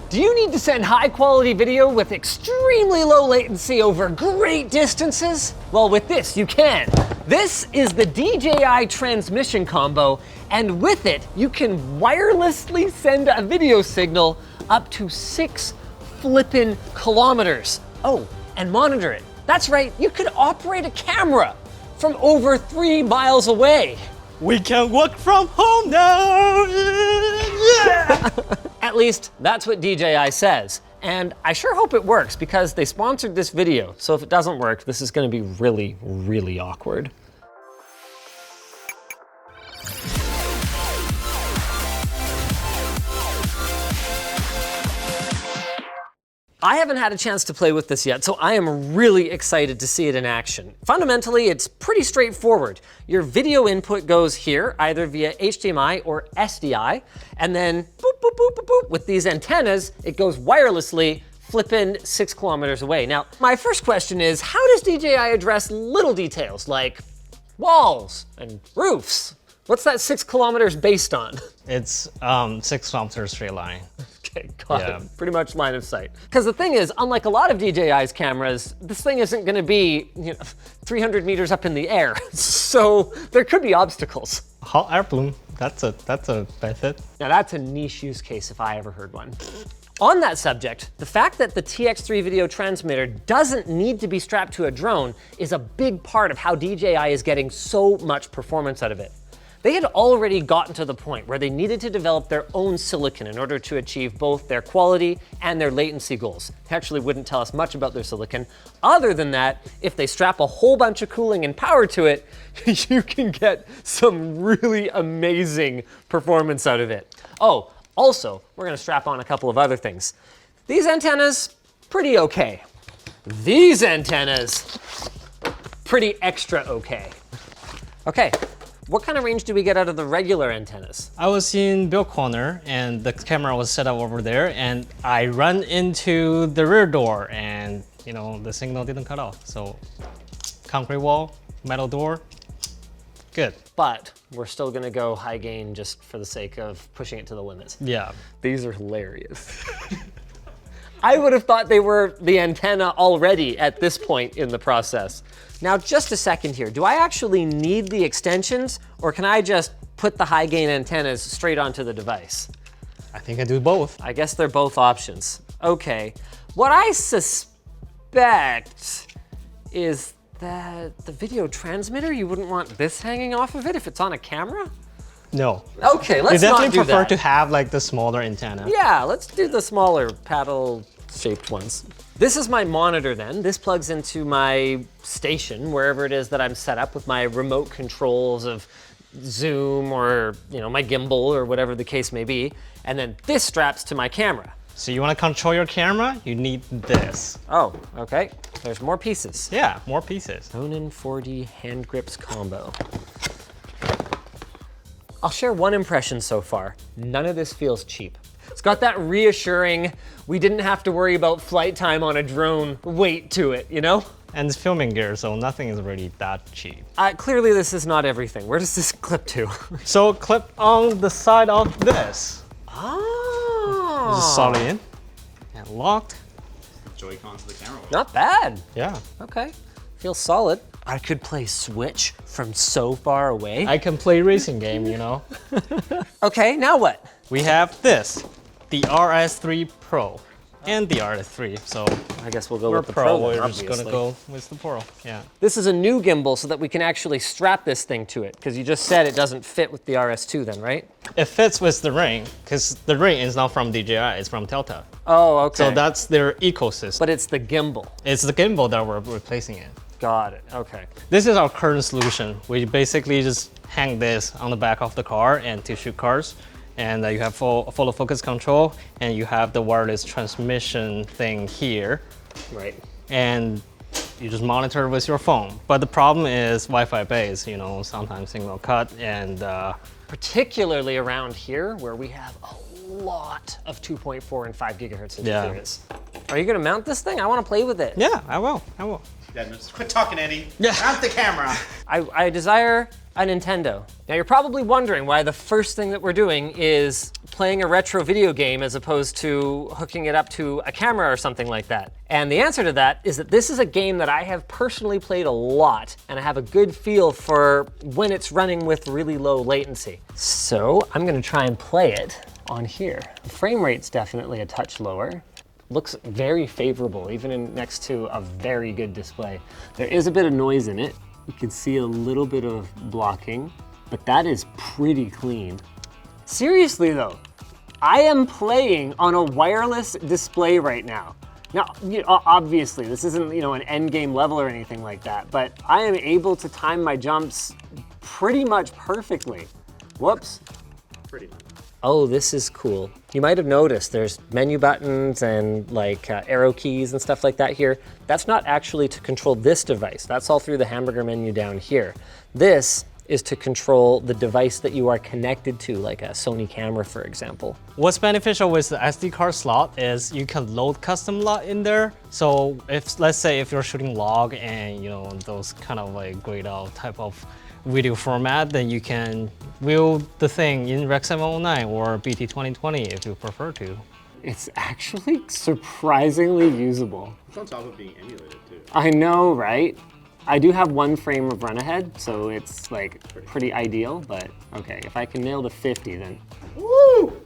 Do you need to send high-quality video with extremely low latency over great distances? Well, with this, you can. This is the DJI Transmission combo, and with it, you can wirelessly send a video signal up to 6 flippin' kilometers. Oh, and monitor it. That's right, you could operate a camera from over 3 miles away. We can work from home now! Yeah! At least, that's what DJI says. And I sure hope it works because they sponsored this video. So if it doesn't work, this is gonna be really, really awkward. I haven't had a chance to play with this yet, so I am really excited to see it in action. Fundamentally, it's pretty straightforward. Your video input goes here, either via HDMI or SDI, and then boop, boop, boop, boop, boop. With these antennas, it goes wirelessly, flippin' 6 kilometers away. Now, my first question is, how does DJI address little details like walls and roofs? What's that 6 kilometers based on? It's 6 kilometers straight line. Okay, got it. Pretty much line of sight. Because the thing is, unlike a lot of DJI's cameras, this thing isn't gonna be 300 meters up in the air. So there could be obstacles. Hot air balloon, that's a benefit. Now that's a niche use case if I ever heard one. On that subject, the fact that the TX3 video transmitter doesn't need to be strapped to a drone is a big part of how DJI is getting so much performance out of it. They had already gotten to the point where they needed to develop their own silicon in order to achieve both their quality and their latency goals. They actually wouldn't tell us much about their silicon. Other than that, if they strap a whole bunch of cooling and power to it, you can get some really amazing performance out of it. Oh, also, we're gonna strap on a couple of other things. These antennas, pretty okay. These antennas, pretty extra okay. Okay. What kind of range do we get out of the regular antennas? I was in Bill Corner and the camera was set up over there and I ran into the rear door and the signal didn't cut off. So concrete wall, metal door, good. But we're still gonna go high gain just for the sake of pushing it to the limits. Yeah. These are hilarious. I would have thought they were the antenna already at this point in the process. Now, just a second here. Do I actually need the extensions or can I just put the high gain antennas straight onto the device? I think I do both. I guess they're both options. Okay. What I suspect is that the video transmitter, you wouldn't want this hanging off of it if it's on a camera? No. Okay, let's not do that. You definitely prefer to have like the smaller antenna. Yeah, let's do the smaller paddle-shaped ones. This is my monitor then. This plugs into my station, wherever it is that I'm set up with my remote controls of zoom or my gimbal or whatever the case may be. And then this straps to my camera. So you want to control your camera? You need this. Oh, okay. There's more pieces. Yeah, more pieces. Ronin 4D hand grips combo. I'll share one impression so far. None of this feels cheap. It's got that reassuring, we didn't have to worry about flight time on a drone weight to it, And it's filming gear, so nothing is really that cheap. Clearly this is not everything. Where does this clip to? So clip on the side of this. Oh. Just solid in and locked. Joy-Cons to the camera. Not bad. Yeah. Okay, feels solid. I could play Switch from so far away. I can play racing game, Okay, now what? We have this, the RS3 Pro and the RS3. So I guess we'll go we're with the Pro. We're then, just gonna go with the Pro. Yeah. This is a new gimbal so that we can actually strap this thing to it, because you just said it doesn't fit with the RS2 then, right? It fits with the ring, because the ring is not from DJI, it's from Delta. Oh, okay. So that's their ecosystem. But it's the gimbal. It's the gimbal that we're replacing it. Got it, okay. This is our current solution. We basically just hang this on the back of the car and to shoot cars. And you have full focus control, and you have the wireless transmission thing here. Right. And you just monitor with your phone. But the problem is Wi-Fi based, sometimes signal cut and... Particularly around here where we have a lot of 2.4 and 5 gigahertz interference. Yeah. Are you gonna mount this thing? I wanna play with it. Yeah, I will. Dennis, quit talking, Eddie. Yeah. Not the camera. I desire a Nintendo. Now you're probably wondering why the first thing that we're doing is playing a retro video game as opposed to hooking it up to a camera or something like that. And the answer to that is that this is a game that I have personally played a lot, and I have a good feel for when it's running with really low latency. So I'm gonna try and play it on here. The frame rate's definitely a touch lower. Looks very favorable, even next to a very good display. There is a bit of noise in it. You can see a little bit of blocking, but that is pretty clean. Seriously though, I am playing on a wireless display right now. Now, obviously, this isn't an end game level or anything like that, but I am able to time my jumps pretty much perfectly. Whoops. Pretty much. Oh, this is cool. You might have noticed there's menu buttons and like arrow keys and stuff like that here. That's not actually to control this device. That's all through the hamburger menu down here. This is to control the device that you are connected to, like a Sony camera, for example. What's beneficial with the SD card slot is you can load custom lot in there. So if, let's say if you're shooting log and those kind of like grayed out type of video format, then you can view the thing in Rec 709 or BT 2020 if you prefer to. It's actually surprisingly usable. It's on top of being emulated too. I know, right? I do have 1 frame of run ahead, so it's like pretty ideal, but okay, if I can nail the 50 then. Woo!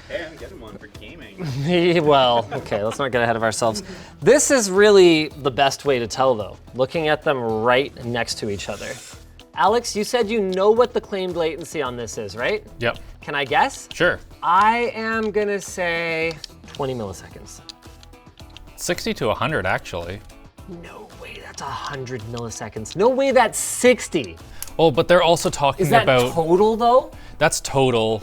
Hey, I'm getting one for gaming. Well, okay, let's not get ahead of ourselves. This is really the best way to tell though, looking at them right next to each other. Alex, you said you know what the claimed latency on this is, right? Yep. Can I guess? Sure. I am gonna say 20 milliseconds. 60 to 100 actually. No way, that's 100 milliseconds. No way, that's 60. Oh, but they're also talking Is that about total though? that's total,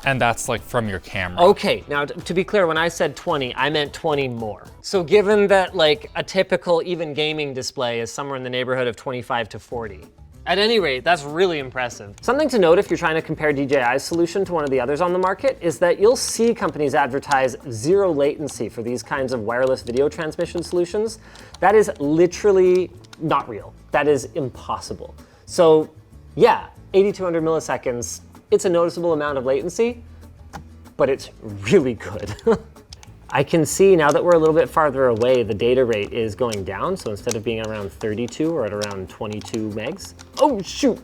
and that's like from your camera. Okay, now to be clear, when I said 20, I meant 20 more. So given that like a typical even gaming display is somewhere in the neighborhood of 25 to 40. At any rate, that's really impressive. Something to note if you're trying to compare DJI's solution to one of the others on the market is that you'll see companies advertise 0 latency for these kinds of wireless video transmission solutions. That is literally not real. That is impossible. So yeah, 8200 milliseconds, it's a noticeable amount of latency, but it's really good. I can see now that we're a little bit farther away, the data rate is going down. So instead of being around 32, we're at around 22 megs. Oh, shoot.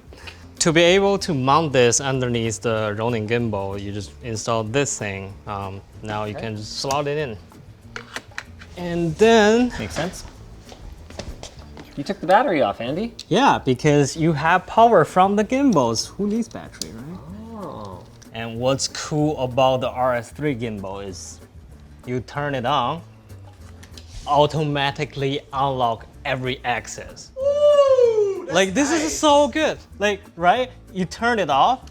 To be able to mount this underneath the Ronin gimbal, you just install this thing. Now you can just slot it in. And then, Makes sense. You took the battery off, Andy. yeah, because you have power from the gimbals. Who needs battery, right? Oh. And what's cool about the RS3 gimbal is you turn it on, automatically unlock every axis. Woo! Like this is so good. Like, right? You turn it off,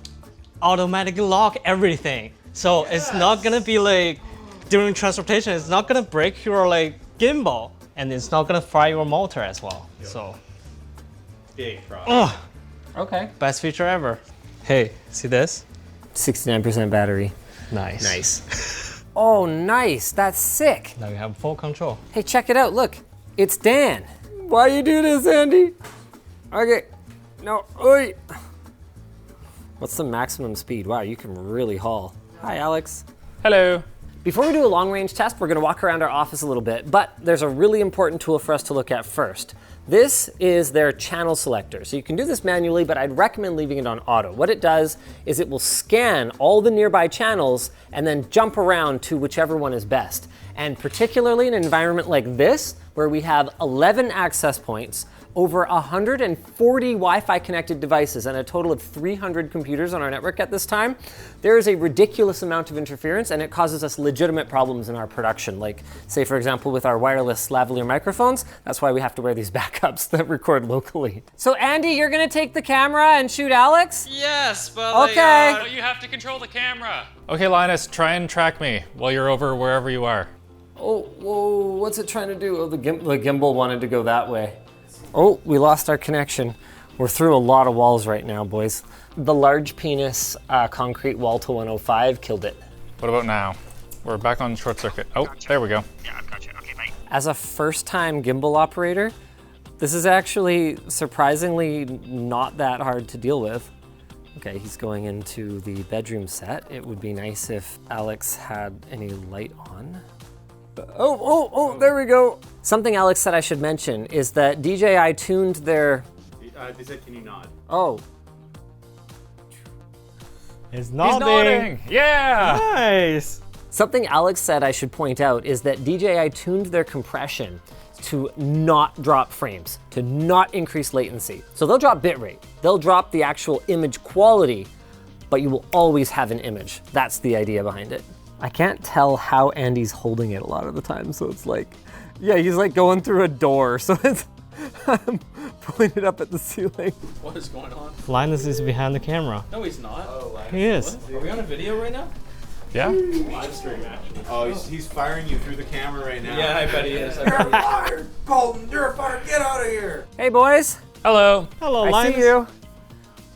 automatically lock everything. So it's not gonna be like, during transportation, it's not gonna break your like gimbal, and it's not gonna fry your motor as well. So, Big problem. Okay. best feature ever. Hey, see this? 69% battery. Nice. Nice. Oh, nice. That's sick. Now you have full control. Hey, check it out. Look, it's Dan. Why you do this, Andy? Okay. No. Oi. What's the maximum speed? Wow, you can really haul. Hi, Alex. Hello. Before we do a long range test, we're gonna walk around our office a little bit, but there's a really important tool for us to look at first. This is their channel selector. So you can do this manually, but I'd recommend leaving it on auto. What it does is it will scan all the nearby channels and then jump around to whichever one is best. And particularly in an environment like this, where we have 11 access points, over 140 Wi-Fi connected devices and a total of 300 computers on our network at this time, there is a ridiculous amount of interference and it causes us legitimate problems in our production. Like, say for example, with our wireless lavalier microphones, that's why we have to wear these backups that record locally. So Andy, you're gonna take the camera and shoot Alex? Yes, but Okay. but you have to control the camera. Okay, Linus, try and track me while you're over wherever you are. Oh, whoa, what's it trying to do? Oh, the gimbal wanted to go that way. Oh, we lost our connection. We're through a lot of walls right now, boys. The large penis concrete wall to 105 killed it. What about now? We're back on short circuit. Oh, there we go. Yeah, I've got you. Okay, bye. As a first-time gimbal operator, this is actually surprisingly not that hard to deal with. Okay, he's going into the bedroom set. It would be nice if Alex had any light on. Oh, there we go. Something Alex said I should mention is that DJI tuned their... They said, can you nod? Oh. It's He's nodding. nodding. Yeah. Nice. Something Alex said I should point out is that DJI tuned their compression to not drop frames, to not increase latency. So they'll drop bitrate, they'll drop the actual image quality, but you will always have an image. That's the idea behind it. I can't tell how Andy's holding it a lot of the time, so it's like, yeah, he's like going through a door, so it's, I'm pulling it up at the ceiling. What is going on? Linus is behind the camera. No, he's not. Oh, He is. Are we on a video right now? Yeah. Live stream, actually. Oh, he's firing you through the camera right now. Yeah, I bet he is. You're fired, Colton. You're fired. Get out of here. Hey boys, Hello. Hello, I Linus. see you.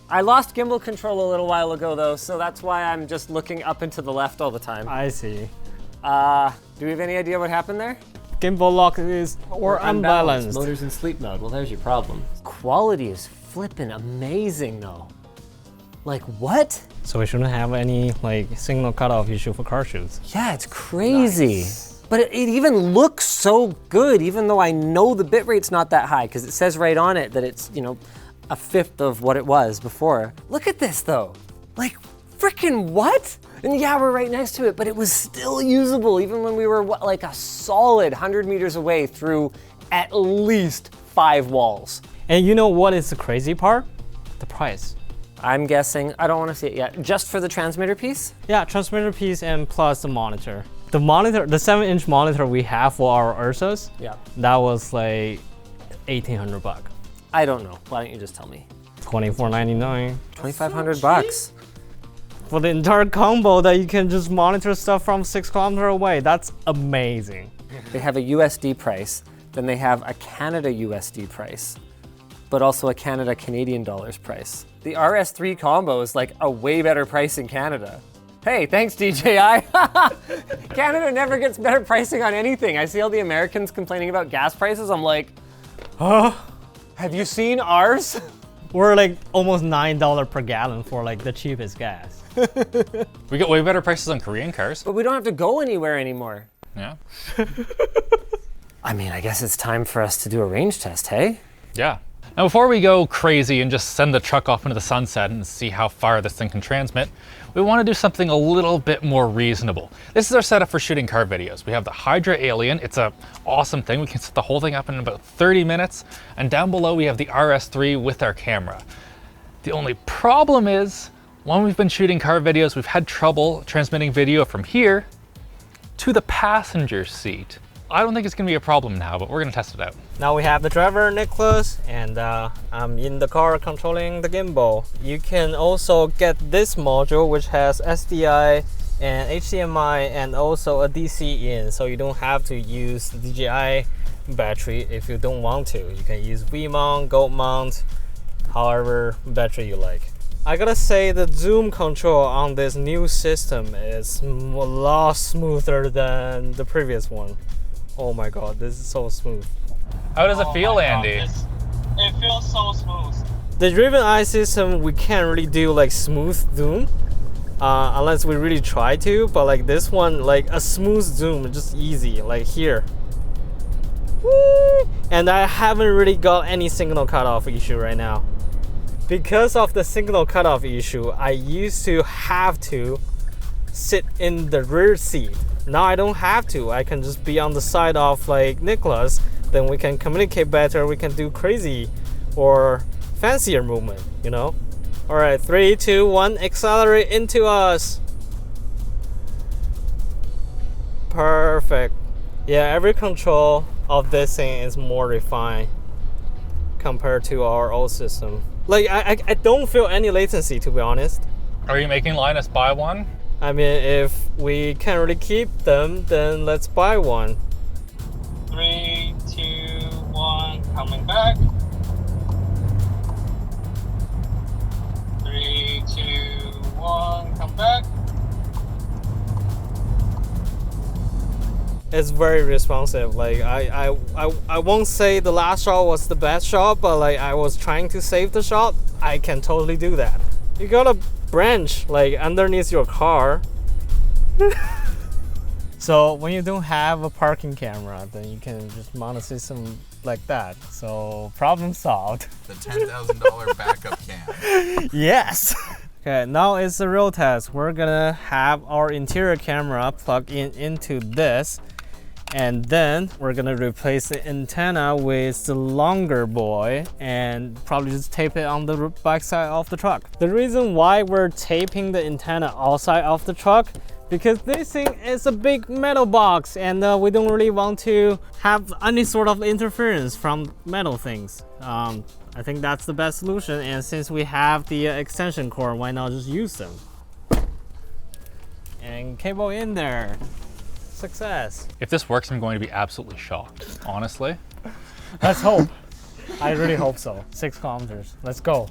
I lost gimbal control a little while ago though, so that's why I'm just looking up and to the left all the time. I see. Do we have any idea what happened there? Gimbal lock is or unbalanced. Motors in sleep mode. Well, there's your problem. Quality is flipping amazing though. Like what? So we shouldn't have any like signal cutoff issue for car shoots. Yeah, it's crazy. But it even looks so good, even though I know the bitrate's not that high, because it says right on it that it's, you know, a fifth of what it was before. Look at this though. Like, freaking what? And yeah, we're right next to it, but it was still usable, even when we were like a solid 100 meters away through at least 5 walls. And you know what is the crazy part? The price. I'm guessing, I don't want to see it yet, just for the transmitter piece? Yeah, transmitter piece and plus the monitor. The monitor, the 7-inch monitor we have for our Ursas, Yeah. that was like $1,800. I don't know. Why don't you just tell me? $2,499 $2,500. for the entire combo that you can just monitor stuff from 6 kilometers away. That's amazing. They have a USD price, then they have a Canada USD price, but also a Canada Canadian dollars price. The RS3 combo is like a way better price in Canada. Hey, thanks DJI. Canada never gets better pricing on anything. I see all the Americans complaining about gas prices. I'm like, huh? Have you seen ours? We're like almost $9 per gallon for like the cheapest gas. We get way better prices on Korean cars. But we don't have to go anywhere anymore. Yeah. I mean, I guess it's time for us to do a range test, hey? Yeah. Now, before we go crazy and just send the truck off into the sunset and see how far this thing can transmit, we want to do something a little bit more reasonable. This is our setup for shooting car videos. We have the Hydra Alien. It's an awesome thing. We can set the whole thing up in about 30 minutes. And down below, we have the RS3 with our camera. The only problem is, when we've been shooting car videos, we've had trouble transmitting video from here to the passenger seat. I don't think it's gonna be a problem now, but we're gonna test it out. Now we have the driver, Nicholas, and I'm in the car controlling the gimbal. You can also get this module, which has SDI and HDMI and also a DC in, so you don't have to use the DJI battery if you don't want to. You can use V-mount, Gold mount, however battery you like. I gotta say the zoom control on this new system is a lot smoother than the previous one. Oh my god, this is so smooth. How does it feel, Andy? It feels so smooth. The driven eye system, we can't really do like smooth zoom unless we really try to, but like this one, like a smooth zoom, just easy, like here. Woo! And I haven't really got any signal cutoff issue right now. Because of the signal cutoff issue, I used to have to sit in the rear seat. Now I don't have to. I can just be on the side of like Nicholas. Then we can communicate better. We can do crazy or fancier movement, you know? All right, 3, 2, 1, accelerate into us. Perfect. Yeah, every control of this thing is more refined compared to our old system. Like I don't feel any latency, to be honest. Are you making Linus buy one? I mean, if we can't really keep them, then let's buy one. 3, 2, 1, coming back. 3, 2, 1, come back. it's very responsive. Like I won't say the last shot was the best shot, but like I was trying to save the shot. I can totally do that. You got a branch like underneath your car. So when you don't have a parking camera, then you can just mount a system like that. So problem solved. The $10,000 backup cam. Yes. Okay, now it's the real test. We're gonna have our interior camera plugged into this, and then we're gonna replace the antenna with the longer boy and probably just tape it on the back side of the truck. The reason why we're taping the antenna outside of the truck, because this thing is a big metal box, and we don't really want to have any sort of interference from metal things. I think that's the best solution, and since we have the extension cord, why not just use them? And cable in there. Success. If this works, I'm going to be absolutely shocked, honestly. Let's hope. I really hope so. 6 kilometers. Let's go.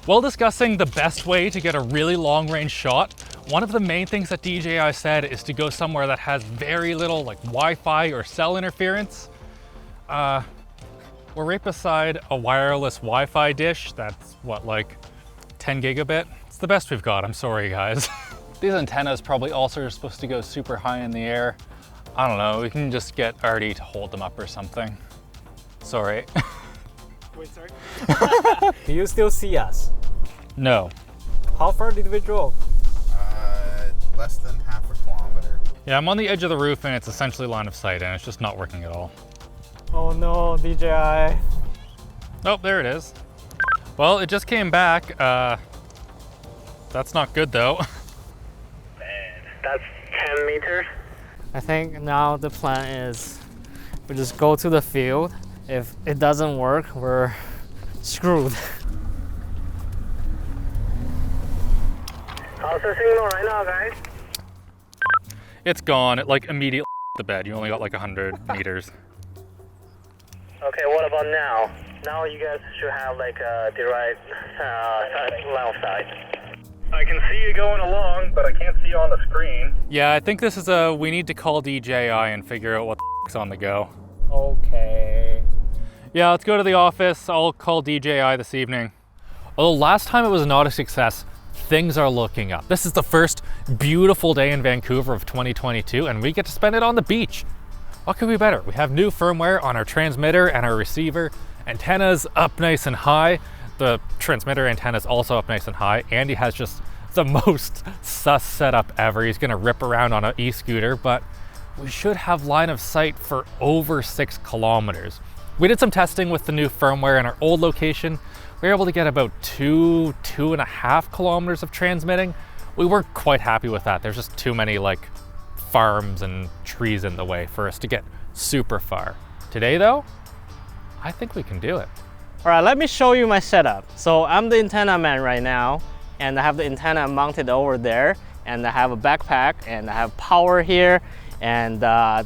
While discussing the best way to get a really long-range shot, one of the main things that DJI said is to go somewhere that has very little like Wi-Fi or cell interference. We're right beside a wireless Wi-Fi dish that's what, like 10 gigabit? It's the best we've got, I'm sorry guys. These antennas probably also are supposed to go super high in the air. I don't know, we can just get Artie to hold them up or something. Sorry. Wait, sorry? Do you still see us? No. How far did we drove? Less than half a kilometer. Yeah, I'm on the edge of the roof and it's essentially line of sight and it's just not working at all. Oh no, DJI. Oh, there it is. Well, it just came back. That's not good though. That's 10 meters. I think now the plan is we just go to the field. If it doesn't work, we're screwed. How's the signal right now, guys? It's gone. It like immediately the bed. You only got like 100 meters. Okay, what about now? Now you guys should have like the right line of sight. I can see you going along, but I can't see you on the screen. Yeah, I think this is we need to call DJI and figure out what the f***'s on the go. Okay. Yeah, let's go to the office. I'll call DJI this evening. Although last time it was not a success, things are looking up. This is the first beautiful day in Vancouver of 2022, and we get to spend it on the beach. What could be better? We have new firmware on our transmitter and our receiver. Antennas up nice and high. The transmitter antenna's also up nice and high. Andy has just the most sus setup ever. He's gonna rip around on an e-scooter, but we should have line of sight for over 6 kilometers. We did some testing with the new firmware in our old location. We were able to get about 2.5 kilometers of transmitting. We weren't quite happy with that. There's just too many like farms and trees in the way for us to get super far. Today though, I think we can do it. All right, let me show you my setup. So I'm the antenna man right now, and I have the antenna mounted over there, and I have a backpack, and I have power here, and the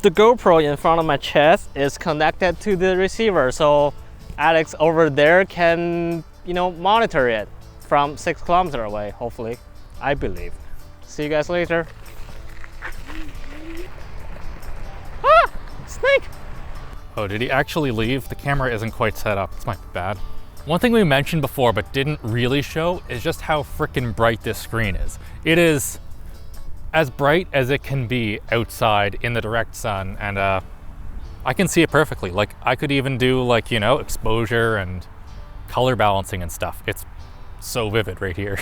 GoPro in front of my chest is connected to the receiver. So Alex over there can, monitor it from 6 kilometers away, hopefully, I believe. See you guys later. Ah, snake. Oh, did he actually leave? The camera isn't quite set up. This might be bad. One thing we mentioned before but didn't really show is just how freaking bright this screen is. It is as bright as it can be outside in the direct sun, and I can see it perfectly. Like I could even do exposure and color balancing and stuff. It's so vivid right here.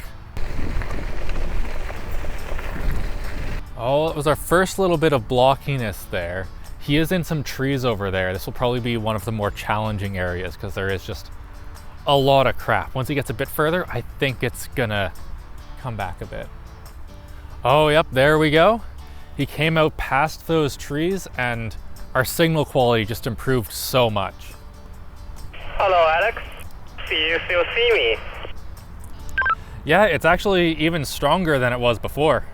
Oh, it was our first little bit of blockiness there. He is in some trees over there. This will probably be one of the more challenging areas because there is just a lot of crap. Once he gets a bit further, I think it's gonna come back a bit. Oh, yep, there we go. He came out past those trees and our signal quality just improved so much. Hello, Alex. Do you still see me? Yeah, it's actually even stronger than it was before.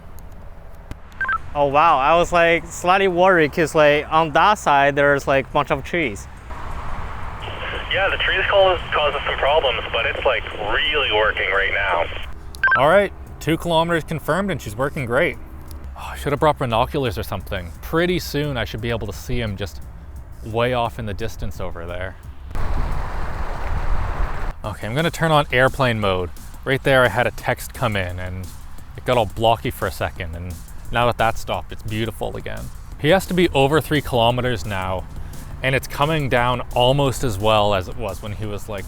Oh wow, I was like slightly worried because on that side there's a bunch of trees. Yeah, the trees causes some problems, but it's really working right now. All right, 2 kilometers confirmed and she's working great. Oh, I should have brought binoculars or something. Pretty soon I should be able to see him just way off in the distance over there. Okay, I'm gonna turn on airplane mode. Right there I had a text come in and it got all blocky for a second, and now that that stopped, it's beautiful again. He has to be over 3 kilometers now, and it's coming down almost as well as it was when he was like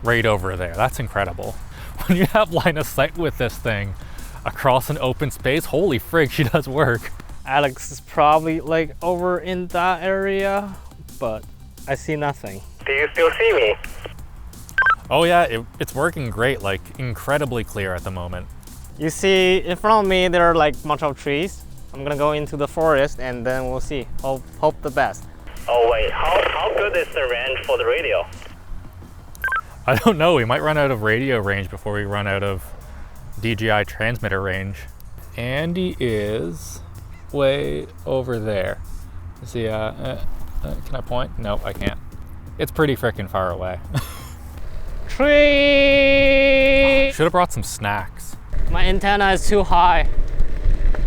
right over there. That's incredible. When you have line of sight with this thing across an open space, holy frig, she does work. Alex is probably like over in that area, but I see nothing. Do you still see me? Oh yeah, it's working great, like incredibly clear at the moment. You see, in front of me, there are like a bunch of trees. I'm gonna go into the forest and then we'll see. Hope the best. Oh wait, how good is the range for the radio? I don't know, we might run out of radio range before we run out of DJI transmitter range. Andy is way over there. See, can I point? No, I can't. It's pretty freaking far away. Tree! Should have brought some snacks. My antenna is too high.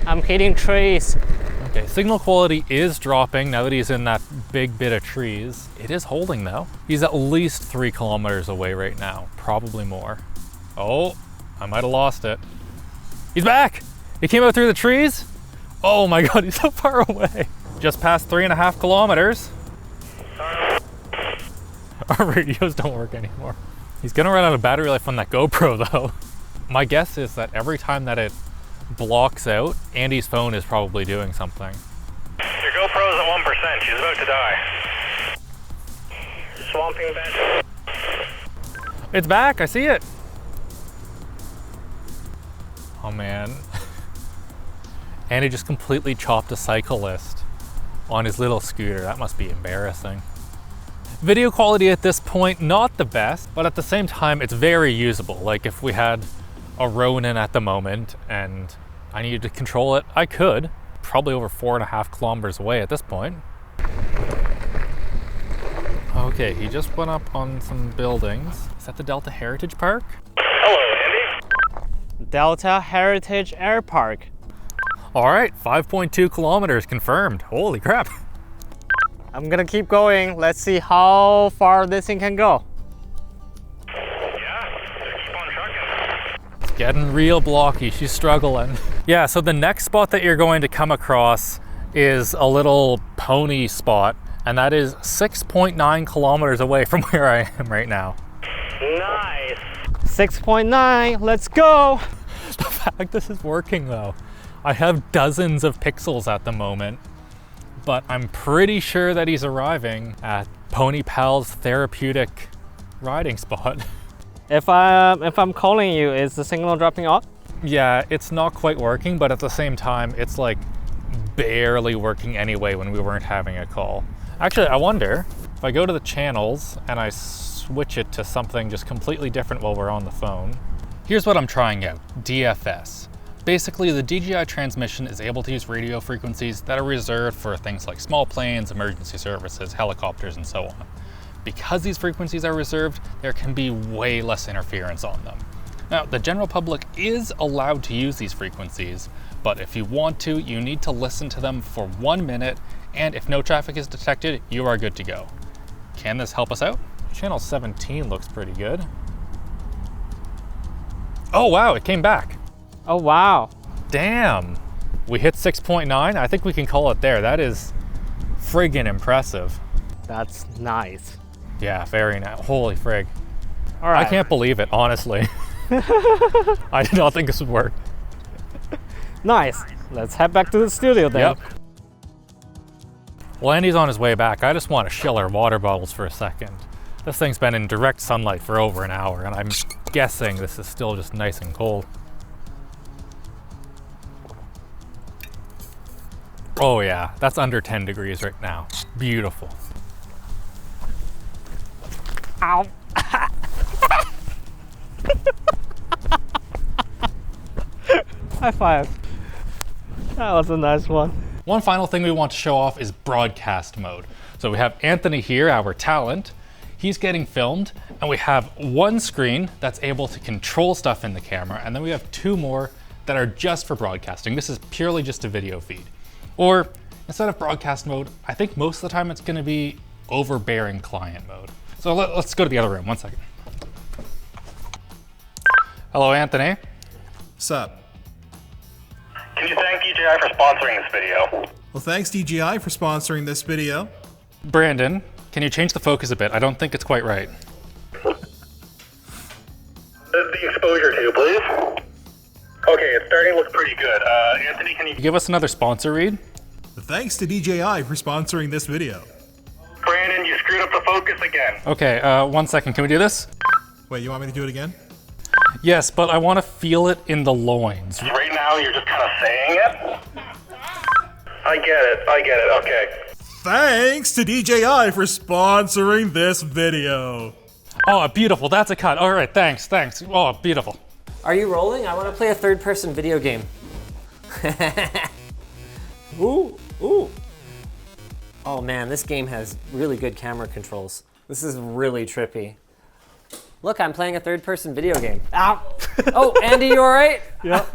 I'm hitting trees. Okay, signal quality is dropping now that he's in that big bit of trees. It is holding though. He's at least 3 kilometers away right now, probably more. Oh, I might have lost it. He's back! He came out through the trees. Oh my God, he's so far away. Just past 3.5 kilometers. Our radios don't work anymore. He's gonna run out of battery life on that GoPro though. My guess is that every time that it blocks out, Andy's phone is probably doing something. Your GoPro's at 1%. She's about to die. Swamping bed. It's back, I see it. Oh man. Andy just completely chopped a cyclist on his little scooter. That must be embarrassing. Video quality at this point, not the best, but at the same time, it's very usable. Like if we had a Ronin at the moment and I needed to control it, I could. Probably over 4.5 kilometers away at this point. Okay, he just went up on some buildings. Is that the Delta Heritage Park? Hello, Andy. Delta Heritage Air Park. All right, 5.2 kilometers confirmed. Holy crap. I'm gonna keep going. Let's see how far this thing can go. Yeah, keep on trucking. It's getting real blocky, she's struggling. Yeah, so the next spot that you're going to come across is a little pony spot, and that is 6.9 kilometers away from where I am right now. Nice. 6.9, let's go. The fact this is working though. I have dozens of pixels at the moment, but I'm pretty sure that he's arriving at Pony Pal's therapeutic riding spot. If I'm calling you, is the signal dropping off? Yeah, it's not quite working, but at the same time, it's like barely working anyway when we weren't having a call. Actually, I wonder if I go to the channels and I switch it to something just completely different while we're on the phone. Here's what I'm trying out, DFS. Basically, the DJI Transmission is able to use radio frequencies that are reserved for things like small planes, emergency services, helicopters, and so on. Because these frequencies are reserved, there can be way less interference on them. Now, the general public is allowed to use these frequencies, but if you want to, you need to listen to them for 1 minute, and if no traffic is detected, you are good to go. Can this help us out? Channel 17 looks pretty good. Oh wow, it came back. Oh wow. Damn. We hit 6.9. I think we can call it there. That is friggin' impressive. That's nice. Yeah, very nice. Holy frig. All right. I can't believe it, honestly. I did not think this would work. Nice. Let's head back to the studio then. Yep. Well, Andy's on his way back. I just want to chill our water bottles for a second. This thing's been in direct sunlight for over an hour, and I'm guessing this is still just nice and cold. Oh yeah, that's under 10 degrees right now. Beautiful. Ow. High five. That was a nice one. One final thing we want to show off is broadcast mode. So we have Anthony here, our talent. He's getting filmed, and we have one screen that's able to control stuff in the camera, and then we have two more that are just for broadcasting. This is purely just a video feed. Or instead of broadcast mode, I think most of the time it's gonna be overbearing client mode. So let's go to the other room, 1 second. Hello, Anthony. Sup? Can you thank DJI for sponsoring this video? Well, thanks DJI for sponsoring this video. Brandon, can you change the focus a bit? I don't think it's quite right. The exposure too, please. Okay, it's starting to look pretty good. Anthony, can you Give us another sponsor read. Thanks to DJI for sponsoring this video. Brandon, you screwed up the focus again. Okay, 1 second, can we do this? Wait, you want me to do it again? Yes, but I want to feel it in the loins. Right now, you're just kind of saying it. I get it, okay. Thanks to DJI for sponsoring this video. Oh, beautiful, that's a cut. All right, thanks. Oh, beautiful. Are you rolling? I want to play a third-person video game. Ooh. Oh man, this game has really good camera controls. This is really trippy. Look, I'm playing a third-person video game. Ow! Oh, Andy, you all right? Yep.